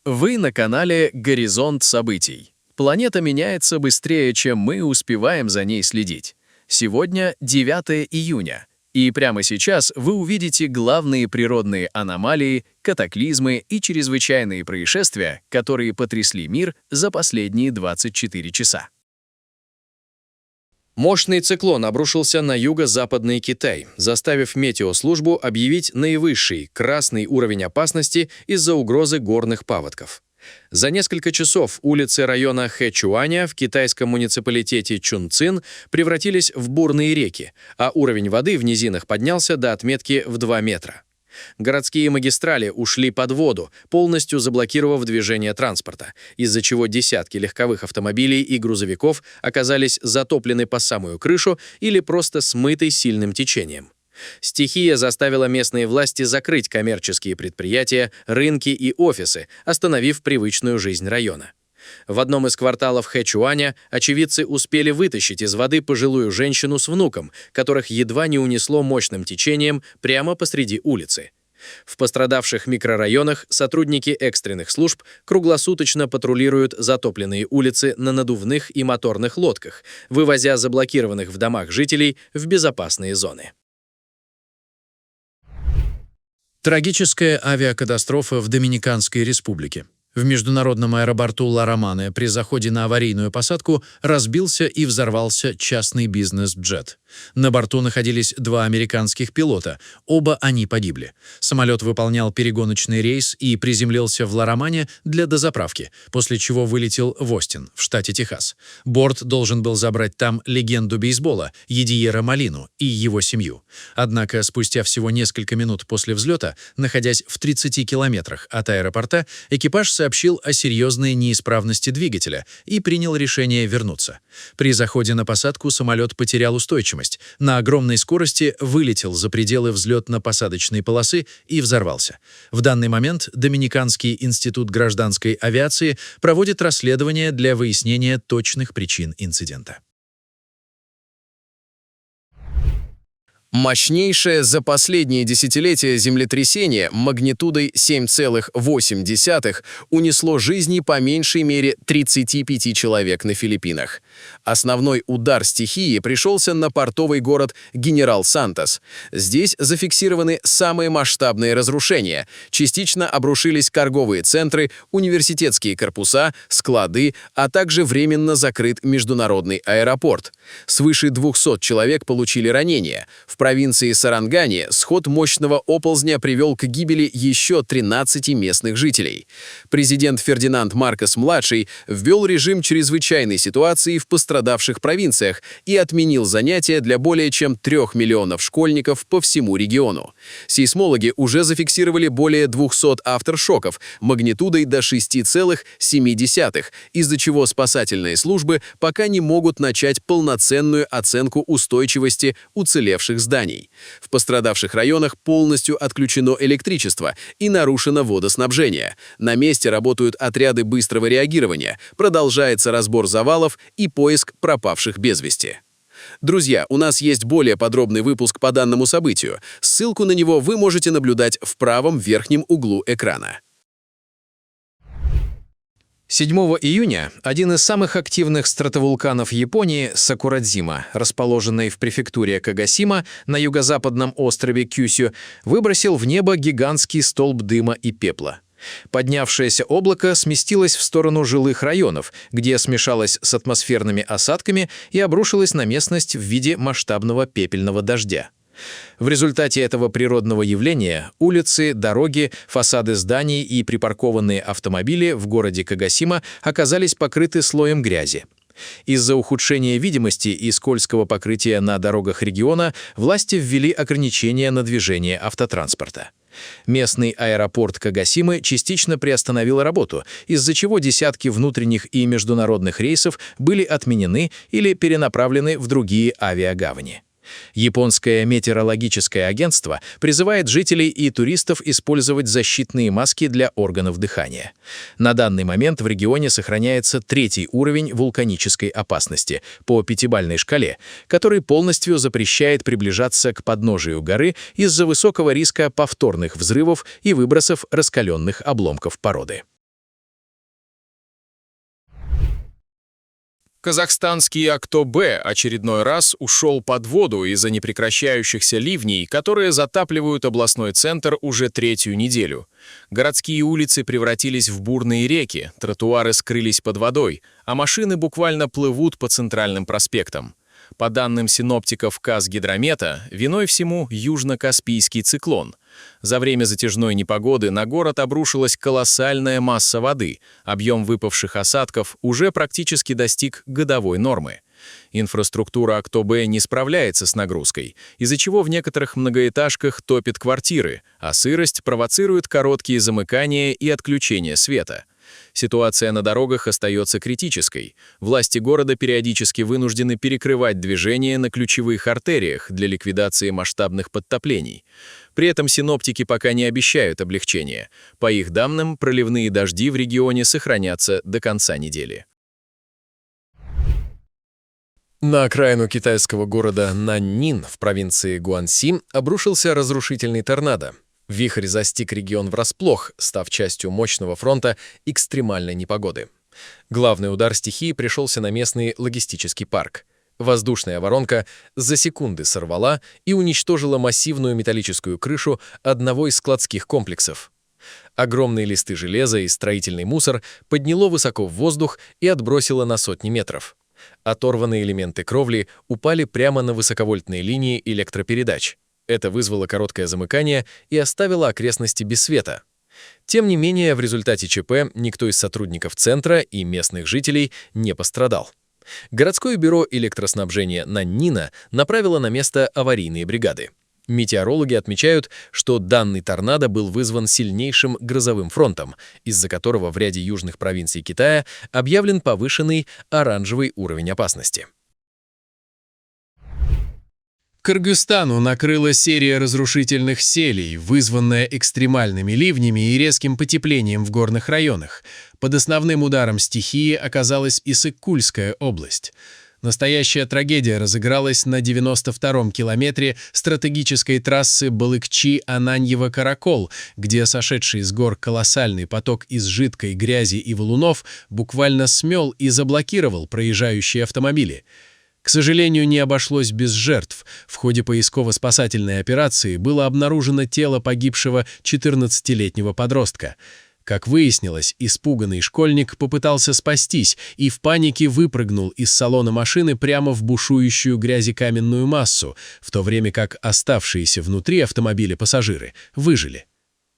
Вы на канале «Горизонт событий». Планета меняется быстрее, чем мы успеваем за ней следить. Сегодня 9 июня, и прямо сейчас вы увидите главные природные аномалии, катаклизмы и чрезвычайные происшествия, которые потрясли мир за последние 24 часа. Мощный циклон обрушился на юго-западный Китай, заставив метеослужбу объявить наивысший красный уровень опасности из-за угрозы горных паводков. За несколько часов улицы района Хэчуаня в китайском муниципалитете Чунцин превратились в бурные реки, а уровень воды в низинах поднялся до отметки в 2 метра. Городские магистрали ушли под воду, полностью заблокировав движение транспорта, из-за чего десятки легковых автомобилей и грузовиков оказались затоплены по самую крышу или просто смыты сильным течением. Стихия заставила местные власти закрыть коммерческие предприятия, рынки и офисы, остановив привычную жизнь района. В одном из кварталов Хэчуаня очевидцы успели вытащить из воды пожилую женщину с внуком, которых едва не унесло мощным течением прямо посреди улицы. В пострадавших микрорайонах сотрудники экстренных служб круглосуточно патрулируют затопленные улицы на надувных и моторных лодках, вывозя заблокированных в домах жителей в безопасные зоны. Трагическая авиакатастрофа в Доминиканской республике. В международном аэропорту Ла-Романе при заходе на аварийную посадку разбился и взорвался частный бизнес-джет. На борту находились 2 американских пилота, оба они погибли. Самолет выполнял перегоночный рейс и приземлился в Ла-Романе для дозаправки, после чего вылетел в Остин, в штате Техас. Борт должен был забрать там легенду бейсбола Йедиера Молину и его семью. Однако спустя всего несколько минут после взлета, находясь в 30 километрах от аэропорта, экипаж сообщил о серьезной неисправности двигателя и принял решение вернуться. При заходе на посадку самолет потерял устойчивость, на огромной скорости вылетел за пределы взлетно-посадочной полосы и взорвался. В данный момент Доминиканский институт гражданской авиации проводит расследование для выяснения точных причин инцидента. Мощнейшее за последние десятилетия землетрясение магнитудой 7,8 унесло жизни по меньшей мере 35 человек на Филиппинах. Основной удар стихии пришелся на портовый город Генерал Сантос. Здесь зафиксированы самые масштабные разрушения. Частично обрушились торговые центры, университетские корпуса, склады, а также временно закрыт международный аэропорт. Свыше 200 человек получили ранения. В провинции Сарангани сход мощного оползня привел к гибели еще 13 местных жителей. Президент Фердинанд Маркос-младший ввел режим чрезвычайной ситуации в пострадавших провинциях и отменил занятия для более чем 3 миллионов школьников по всему региону. Сейсмологи уже зафиксировали более 200 авторшоков магнитудой до 6,7, из-за чего спасательные службы пока не могут начать полноценную оценку устойчивости уцелевших зданий. В пострадавших районах полностью отключено электричество и нарушено водоснабжение. На месте работают отряды быстрого реагирования, продолжается разбор завалов и поиск пропавших без вести. Друзья, у нас есть более подробный выпуск по данному событию. Ссылку на него вы можете наблюдать в правом верхнем углу экрана. 7 июня один из самых активных стратовулканов Японии, Сакурадзима, расположенный в префектуре Кагасима на юго-западном острове Кюсю, выбросил в небо гигантский столб дыма и пепла. Поднявшееся облако сместилось в сторону жилых районов, где смешалось с атмосферными осадками и обрушилось на местность в виде масштабного пепельного дождя. В результате этого природного явления улицы, дороги, фасады зданий и припаркованные автомобили в городе Кагасима оказались покрыты слоем грязи. Из-за ухудшения видимости и скользкого покрытия на дорогах региона власти ввели ограничения на движение автотранспорта. Местный аэропорт Кагасимы частично приостановил работу, из-за чего десятки внутренних и международных рейсов были отменены или перенаправлены в другие авиагавани. Японское метеорологическое агентство призывает жителей и туристов использовать защитные маски для органов дыхания. На данный момент в регионе сохраняется 3-й уровень вулканической опасности по 5-бальной шкале, который полностью запрещает приближаться к подножию горы из-за высокого риска повторных взрывов и выбросов раскаленных обломков породы. Казахстанский Актобе очередной раз ушел под воду из-за непрекращающихся ливней, которые затапливают областной центр уже третью неделю. Городские улицы превратились в бурные реки, тротуары скрылись под водой, а машины буквально плывут по центральным проспектам. По данным синоптиков Казгидромета, виной всему южно-каспийский циклон. За время затяжной непогоды на город обрушилась колоссальная масса воды, объем выпавших осадков уже практически достиг годовой нормы. Инфраструктура Актобе не справляется с нагрузкой, из-за чего в некоторых многоэтажках топит квартиры, а сырость провоцирует короткие замыкания и отключения света. Ситуация на дорогах остается критической. Власти города периодически вынуждены перекрывать движение на ключевых артериях для ликвидации масштабных подтоплений. При этом синоптики пока не обещают облегчения. По их данным, проливные дожди в регионе сохранятся до конца недели. На окраину китайского города Наньнин в провинции Гуанси обрушился разрушительный торнадо. Вихрь застиг регион врасплох, став частью мощного фронта экстремальной непогоды. Главный удар стихии пришелся на местный логистический парк. Воздушная воронка за секунды сорвала и уничтожила массивную металлическую крышу одного из складских комплексов. Огромные листы железа и строительный мусор подняло высоко в воздух и отбросило на сотни метров. Оторванные элементы кровли упали прямо на высоковольтные линии электропередач. Это вызвало короткое замыкание и оставило окрестности без света. Тем не менее, в результате ЧП никто из сотрудников центра и местных жителей не пострадал. Городское бюро электроснабжения Наньнина направило на место аварийные бригады. Метеорологи отмечают, что данный торнадо был вызван сильнейшим грозовым фронтом, из-за которого в ряде южных провинций Китая объявлен повышенный оранжевый уровень опасности. Кыргызстану накрыла серия разрушительных селей, вызванная экстремальными ливнями и резким потеплением в горных районах. Под основным ударом стихии оказалась Иссык-Кульская область. Настоящая трагедия разыгралась на 92-м километре стратегической трассы Балыкчи-Ананьево-Каракол, где сошедший с гор колоссальный поток из жидкой грязи и валунов буквально смел и заблокировал проезжающие автомобили. К сожалению, не обошлось без жертв. В ходе поисково-спасательной операции было обнаружено тело погибшего 14-летнего подростка. Как выяснилось, испуганный школьник попытался спастись и в панике выпрыгнул из салона машины прямо в бушующую грязекаменную массу, в то время как оставшиеся внутри автомобиля пассажиры выжили.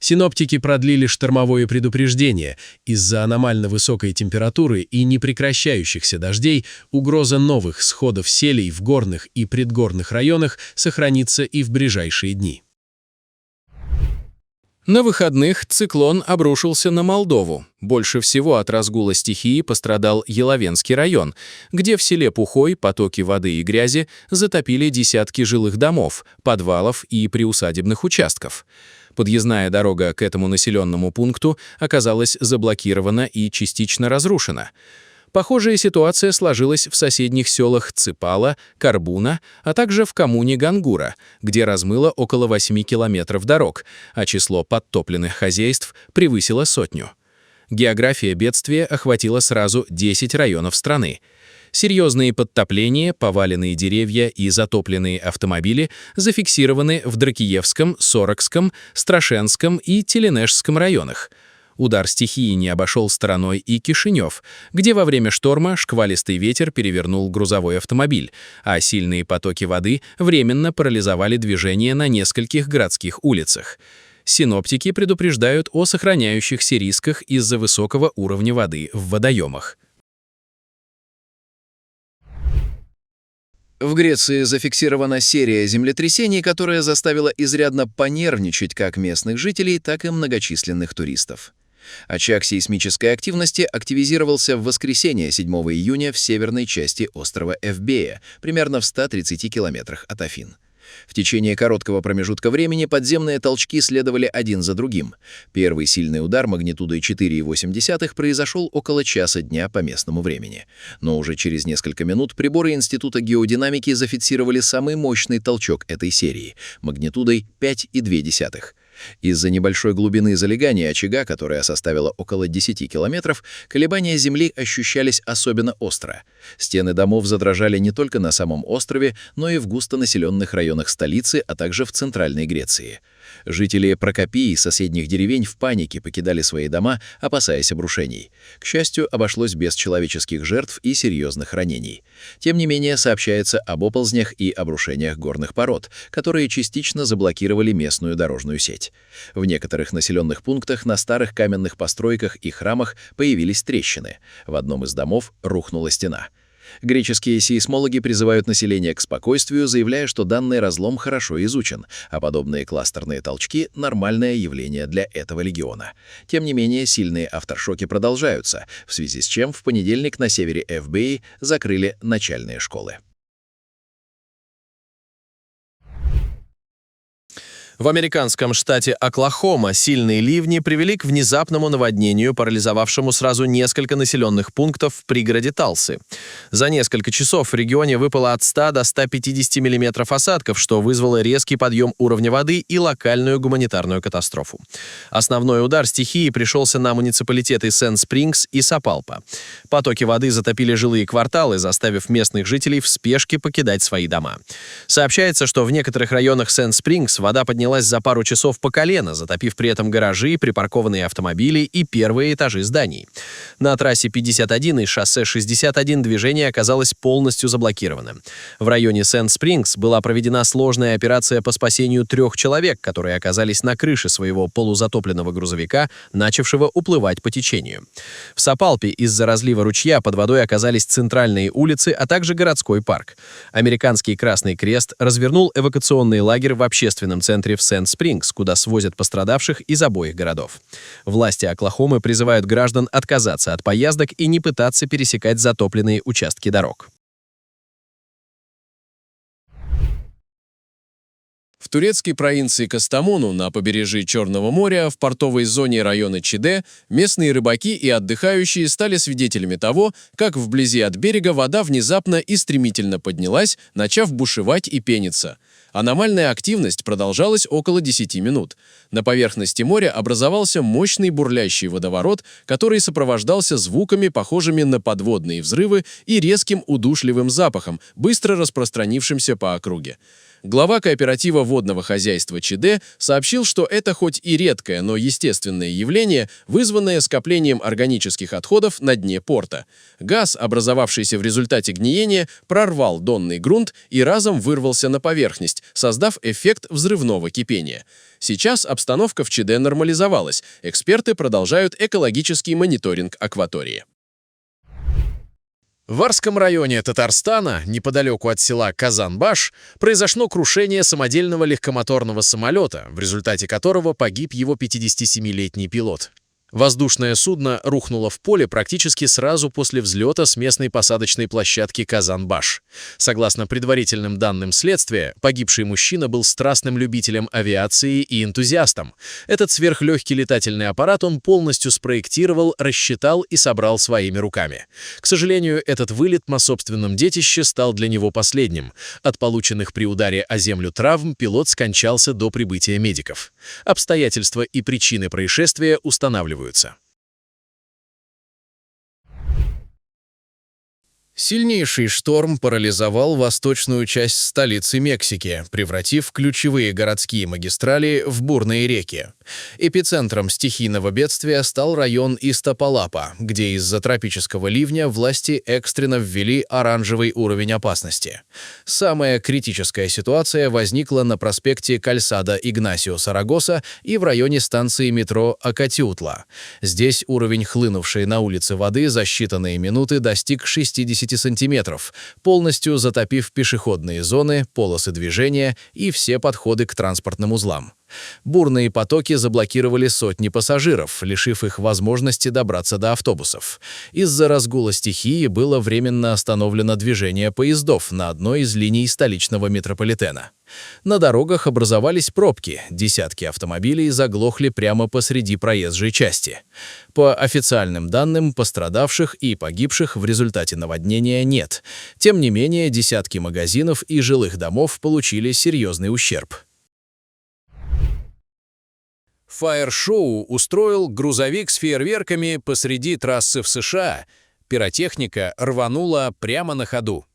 Синоптики продлили штормовое предупреждение. Из-за аномально высокой температуры и непрекращающихся дождей угроза новых сходов селей в горных и предгорных районах сохранится и в ближайшие дни. На выходных циклон обрушился на Молдову. Больше всего от разгула стихии пострадал Еловенский район, где в селе Пухой потоки воды и грязи затопили десятки жилых домов, подвалов и приусадебных участков. Подъездная дорога к этому населенному пункту оказалась заблокирована и частично разрушена. Похожая ситуация сложилась в соседних селах Ципала, Карбуна, а также в коммуне Гангура, где размыло около 8 километров дорог, а число подтопленных хозяйств превысило 100. География бедствия охватила сразу 10 районов страны. Серьезные подтопления, поваленные деревья и затопленные автомобили зафиксированы в Дракиевском, Сорокском, Страшенском и Теленешском районах. Удар стихии не обошел стороной и Кишинев, где во время шторма шквалистый ветер перевернул грузовой автомобиль, а сильные потоки воды временно парализовали движение на нескольких городских улицах. Синоптики предупреждают о сохраняющихся рисках из-за высокого уровня воды в водоемах. В Греции зафиксирована серия землетрясений, которая заставила изрядно понервничать как местных жителей, так и многочисленных туристов. Очаг сейсмической активности активизировался в воскресенье 7 июня в северной части острова Эвбея, примерно в 130 километрах от Афин. В течение короткого промежутка времени подземные толчки следовали один за другим. Первый сильный удар магнитудой 4,8 произошел около часа дня по местному времени. Но уже через несколько минут приборы Института геодинамики зафиксировали самый мощный толчок этой серии – магнитудой 5,2. Из-за небольшой глубины залегания очага, которая составила около 10 километров, колебания Земли ощущались особенно остро. Стены домов задрожали не только на самом острове, но и в густонаселенных районах столицы, а также в Центральной Греции. Жители Прокопии и соседних деревень в панике покидали свои дома, опасаясь обрушений. К счастью, обошлось без человеческих жертв и серьезных ранений. Тем не менее, сообщается об оползнях и обрушениях горных пород, которые частично заблокировали местную дорожную сеть. В некоторых населенных пунктах на старых каменных постройках и храмах появились трещины. В одном из домов рухнула стена. Греческие сейсмологи призывают население к спокойствию, заявляя, что данный разлом хорошо изучен, а подобные кластерные толчки — нормальное явление для этого региона. Тем не менее, сильные авторшоки продолжаются, в связи с чем в понедельник на севере ФБИ закрыли начальные школы. В американском штате Оклахома сильные ливни привели к внезапному наводнению, парализовавшему сразу несколько населенных пунктов в пригороде Талсы. За несколько часов в регионе выпало от 100 до 150 миллиметров осадков, что вызвало резкий подъем уровня воды и локальную гуманитарную катастрофу. Основной удар стихии пришелся на муниципалитеты Сент-Спрингс и Сапалпа. Потоки воды затопили жилые кварталы, заставив местных жителей в спешке покидать свои дома. Сообщается, что в некоторых районах Сент-Спрингс вода поднялась за пару часов по колено, затопив при этом гаражи, припаркованные автомобили и первые этажи зданий. На трассе 51 и шоссе 61 движение оказалось полностью заблокированным. В районе Сент-Спрингс была проведена сложная операция по спасению 3 человек, которые оказались на крыше своего полузатопленного грузовика, начавшего уплывать по течению. В Сапалпе из-за разлива ручья под водой оказались центральные улицы, а также городской парк. Американский Красный Крест развернул эвакуационный лагерь в общественном центре в Сент-Спрингс, куда свозят пострадавших из обоих городов. Власти Оклахомы призывают граждан отказаться от поездок и не пытаться пересекать затопленные участки дорог. В турецкой провинции Кастамону на побережье Черного моря в портовой зоне района Чиде местные рыбаки и отдыхающие стали свидетелями того, как вблизи от берега вода внезапно и стремительно поднялась, начав бушевать и пениться. Аномальная активность продолжалась около 10 минут. На поверхности моря образовался мощный бурлящий водоворот, который сопровождался звуками, похожими на подводные взрывы, и резким удушливым запахом, быстро распространившимся по округе. Глава кооператива водного хозяйства Чиде сообщил, что это хоть и редкое, но естественное явление, вызванное скоплением органических отходов на дне порта. Газ, образовавшийся в результате гниения, прорвал донный грунт и разом вырвался на поверхность, создав эффект взрывного кипения. Сейчас обстановка в Чиде нормализовалась. Эксперты продолжают экологический мониторинг акватории. В Арском районе Татарстана, неподалеку от села Казанбаш, произошло крушение самодельного легкомоторного самолета, в результате которого погиб его 57-летний пилот. Воздушное судно рухнуло в поле практически сразу после взлета с местной посадочной площадки Казанбаш. Согласно предварительным данным следствия, погибший мужчина был страстным любителем авиации и энтузиастом. Этот сверхлегкий летательный аппарат он полностью спроектировал, рассчитал и собрал своими руками. К сожалению, этот вылет на собственном детище стал для него последним. От полученных при ударе о землю травм пилот скончался до прибытия медиков. Обстоятельства и причины происшествия устанавливаются. Сильнейший шторм парализовал восточную часть столицы Мексики, превратив ключевые городские магистрали в бурные реки. Эпицентром стихийного бедствия стал район Истапалапа, где из-за тропического ливня власти экстренно ввели оранжевый уровень опасности. Самая критическая ситуация возникла на проспекте Кальсада Игнасио Сарагоса и в районе станции метро Акатиутла. Здесь уровень хлынувшей на улице воды за считанные минуты достиг 60 сантиметров, полностью затопив пешеходные зоны, полосы движения и все подходы к транспортным узлам. Бурные потоки заблокировали сотни пассажиров, лишив их возможности добраться до автобусов. Из-за разгула стихии было временно остановлено движение поездов на одной из линий столичного метрополитена. На дорогах образовались пробки, десятки автомобилей заглохли прямо посреди проезжей части. По официальным данным, пострадавших и погибших в результате наводнения нет. Тем не менее, десятки магазинов и жилых домов получили серьезный ущерб. Фаер-шоу устроил грузовик с фейерверками посреди трассы в США. Пиротехника рванула прямо на ходу.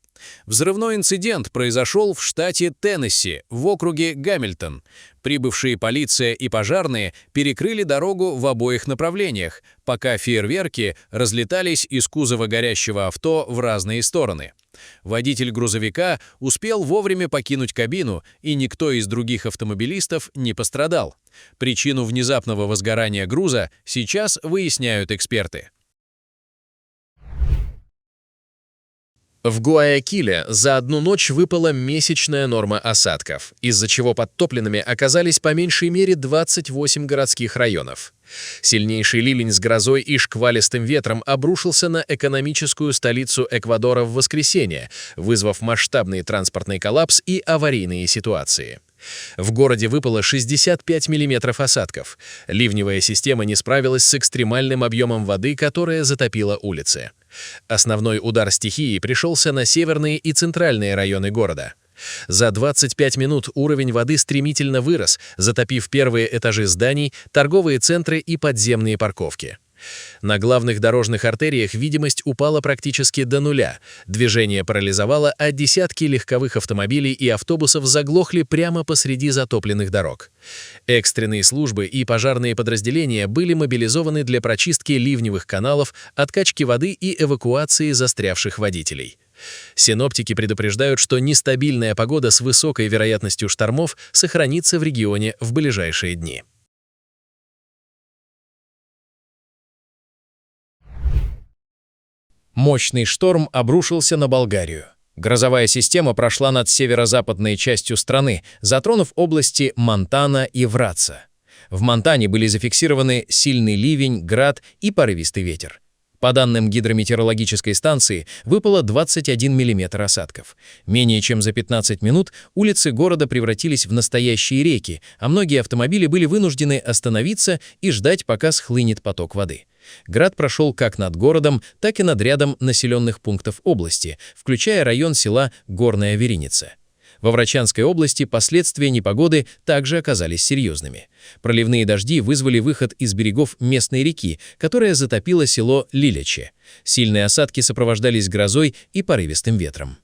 Взрывной инцидент произошел в штате Теннесси, в округе Гамильтон. Прибывшие полиция и пожарные перекрыли дорогу в обоих направлениях, пока фейерверки разлетались из кузова горящего авто в разные стороны. Водитель грузовика успел вовремя покинуть кабину, и никто из других автомобилистов не пострадал. Причину внезапного возгорания груза сейчас выясняют эксперты. В Гуаякиле за одну ночь выпала месячная норма осадков, из-за чего подтопленными оказались по меньшей мере 28 городских районов. Сильнейший ливень с грозой и шквалистым ветром обрушился на экономическую столицу Эквадора в воскресенье, вызвав масштабный транспортный коллапс и аварийные ситуации. В городе выпало 65 миллиметров осадков. Ливневая система не справилась с экстремальным объемом воды, которая затопила улицы. Основной удар стихии пришелся на северные и центральные районы города. За 25 минут уровень воды стремительно вырос, затопив первые этажи зданий, торговые центры и подземные парковки. На главных дорожных артериях видимость упала практически до нуля, движение парализовало, а десятки легковых автомобилей и автобусов заглохли прямо посреди затопленных дорог. Экстренные службы и пожарные подразделения были мобилизованы для прочистки ливневых каналов, откачки воды и эвакуации застрявших водителей. Синоптики предупреждают, что нестабильная погода с высокой вероятностью штормов сохранится в регионе в ближайшие дни. Мощный шторм обрушился на Болгарию. Грозовая система прошла над северо-западной частью страны, затронув области Монтана и Враца. В Монтане были зафиксированы сильный ливень, град и порывистый ветер. По данным гидрометеорологической станции, выпало 21 мм осадков. Менее чем за 15 минут улицы города превратились в настоящие реки, а многие автомобили были вынуждены остановиться и ждать, пока схлынет поток воды. Град прошел как над городом, так и над рядом населенных пунктов области, включая район села Горная Вереница. Во Врачанской области последствия непогоды также оказались серьезными. Проливные дожди вызвали выход из берегов местной реки, которая затопила село Лиляче. Сильные осадки сопровождались грозой и порывистым ветром.